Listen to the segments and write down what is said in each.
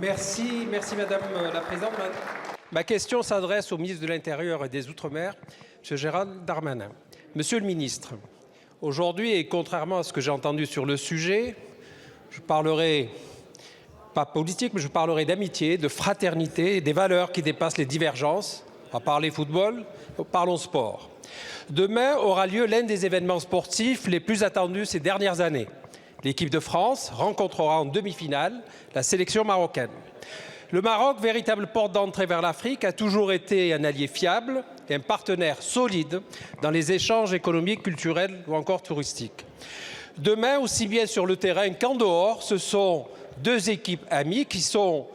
Merci Madame la Présidente. Ma question s'adresse au ministre de l'Intérieur et des Outre-mer, M. Gérald Darmanin. Monsieur le ministre, aujourd'hui, et contrairement à ce que j'ai entendu sur le sujet, je parlerai, pas politique, mais je parlerai d'amitié, de fraternité et des valeurs qui dépassent les divergences. On va parler football, parlons sport. Demain aura lieu l'un des événements sportifs les plus attendus ces dernières années. L'équipe de France rencontrera en demi-finale la sélection marocaine. Le Maroc, véritable porte d'entrée vers l'Afrique, a toujours été un allié fiable et un partenaire solide dans les échanges économiques, culturels ou encore touristiques. Demain, aussi bien sur le terrain qu'en dehors, ce sont deux équipes amies qui seront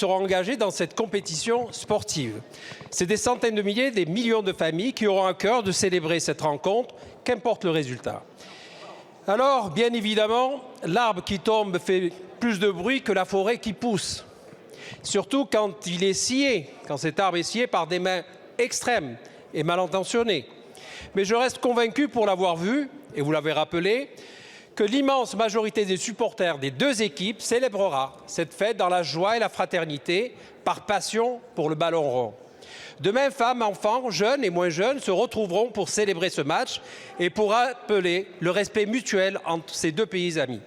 engagées dans cette compétition sportive. C'est des centaines de milliers, des millions de familles qui auront à cœur de célébrer cette rencontre, qu'importe le résultat. Alors, bien évidemment, l'arbre qui tombe fait plus de bruit que la forêt qui pousse. Surtout quand il est scié, quand cet arbre est scié par des mains extrêmes et mal intentionnées. Mais je reste convaincu, pour l'avoir vu, et vous l'avez rappelé, que l'immense majorité des supporters des deux équipes célébrera cette fête dans la joie et la fraternité, par passion pour le ballon rond. Demain, femmes, enfants, jeunes et moins jeunes se retrouveront pour célébrer ce match et pour rappeler le respect mutuel entre ces deux pays amis.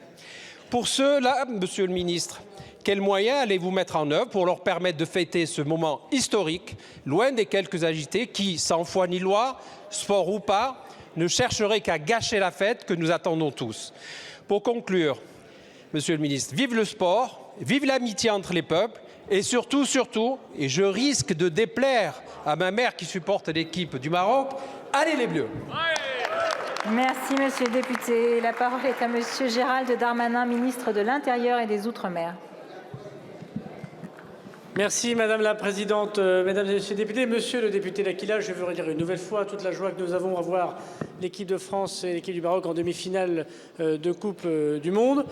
Pour cela, Monsieur le Ministre, quels moyens allez-vous mettre en œuvre pour leur permettre de fêter ce moment historique, loin des quelques agités qui, sans foi ni loi, sport ou pas, ne chercheraient qu'à gâcher la fête que nous attendons tous? Pour conclure, Monsieur le Ministre, vive le sport, vive l'amitié entre les peuples et surtout, et je risque de déplaire à ma mère qui supporte l'équipe du Maroc, allez les Bleus! Merci Monsieur le député. La parole est à Monsieur Gérald Darmanin, ministre de l'Intérieur et des Outre-mer. Merci Madame la Présidente, Mesdames et Messieurs les députés. Monsieur le député L'Aquila, je veux redire une nouvelle fois toute la joie que nous avons à voir l'équipe de France et l'équipe du Maroc en demi-finale de Coupe du Monde.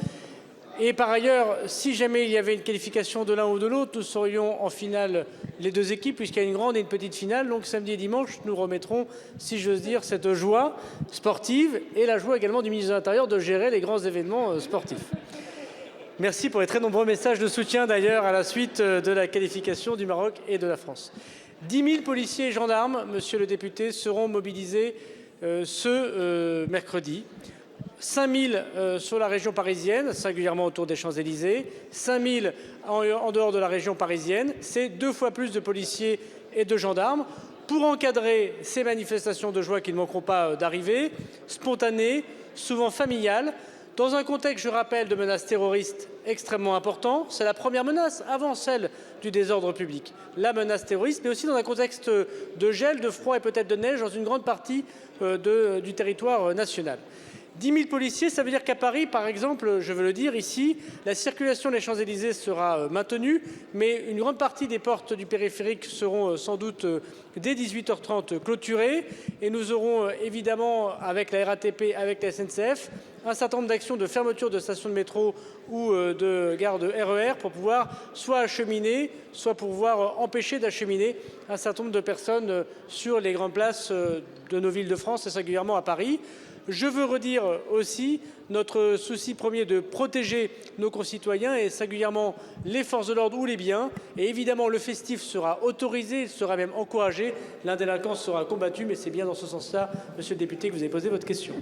Et par ailleurs, si jamais il y avait une qualification de l'un ou de l'autre, nous serions en finale les deux équipes, puisqu'il y a une grande et une petite finale. Donc samedi et dimanche, nous remettrons, si j'ose dire, cette joie sportive et la joie également du ministre de l'Intérieur de gérer les grands événements sportifs. Merci pour les très nombreux messages de soutien d'ailleurs à la suite de la qualification du Maroc et de la France. 10 000 policiers et gendarmes, monsieur le député, seront mobilisés ce mercredi. 5 000 sur la région parisienne, singulièrement autour des Champs-Élysées, 5 000 en dehors de la région parisienne. C'est 2 fois plus de policiers et de gendarmes pour encadrer ces manifestations de joie qui ne manqueront pas d'arriver, spontanées, souvent familiales, dans un contexte, je rappelle, de menaces terroristes extrêmement important. C'est la première menace, avant celle du désordre public. La menace terroriste, mais aussi dans un contexte de gel, de froid et peut-être de neige dans une grande partie du territoire national. 10 000 policiers, ça veut dire qu'à Paris, par exemple, je veux le dire ici, la circulation des Champs-Élysées sera maintenue, mais une grande partie des portes du périphérique seront sans doute dès 18h30 clôturées. Et nous aurons évidemment, avec la RATP, avec la SNCF, un certain nombre d'actions de fermeture de stations de métro ou de gares de RER pour pouvoir soit acheminer, soit pour pouvoir empêcher d'acheminer un certain nombre de personnes sur les grandes places de nos villes de France et singulièrement à Paris. Je veux redire aussi notre souci premier de protéger nos concitoyens et singulièrement les forces de l'ordre ou les biens. Et évidemment, le festif sera autorisé, il sera même encouragé. L'indélinquance sera combattue, mais c'est bien dans ce sens-là, monsieur le député, que vous avez posé votre question.